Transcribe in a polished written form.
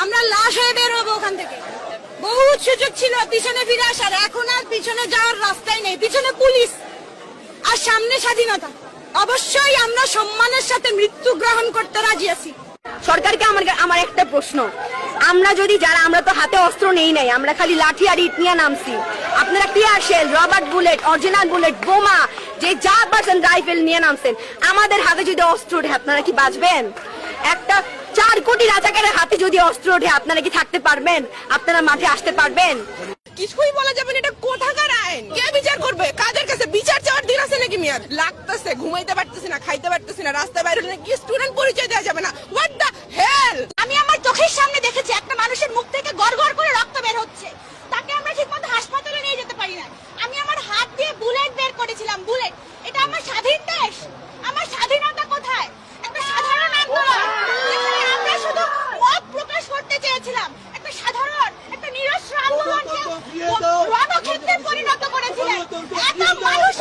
আমরা লাশ হয়ে বের হবো ওখান থেকে। বহুত সুযোগ ছিল পিছনে ফিরে আসার, এখন আর পিছনে যাওয়ার রাস্তাই নেই। পিছনে পুলিশ আর সামনে স্বাধীনতা। অবশ্যই আমরা সম্মানের সাথে মৃত্যু গ্রহণ করতে রাজি আছি। সরকারকে আমার একটা প্রশ্ন, আমরা যদি যারা আমরা তো হাতে অস্ত্র নেই নাই, আমরা খালি লাঠি আর ইট নিয়ে নামছি, আপনারা tear shell, rubber bullet, original bullet, বোমা, যে যা পারছেন রাইফেল নিয়ে নামছেন, আমাদের হাতে যদি অস্ত্র ওঠে আপনারা কি বাঁচবেন? একটা 4 কোটি রাজাকারের হাতে যদি অস্ত্র ওঠে আপনারা কি থাকতে পারবেন? আপনারা মাঠে আসতে পারবেন? কিছুই বলা যাবে না। এটা কোথাকার আইন? কে বিচার করবে? কাদের কাছে বিচার চাওয়ার দিন আছে নাকি? মেয়াদ লাগতেছে, ঘুমাইতে পারতেছি না, খাইতে পারতেছি না, রাস্তায় বাইরে হলে কি স্টুডেন্ট পরিচয় দেওয়া যাবে না? What the hell! আমি আমার চোখের সামনে দেখেছি একটা মানুষের মুখ থেকে গড়গড় করে রক্ত বের হচ্ছে, তাকে আমরা ঠিকমতো হাসপাতালে নিয়ে যেতে পারি না। আমি আমার হাত দিয়ে বুলেট বের করেছিলাম, বুলেট। এটা আমার স্বাধীন দেশ, আমার স্বাধীনতা কোথায়? একটা সাধারণ আন্দোলন যেখানে আমরা শুধু মত প্রকাশ করতে চেয়েছিলাম, একটা সাধারণ, একটা নিরস্ত্র আন্দোলনকে রণক্ষেত্রে পরিণত করেছিলেন। এত মানুষ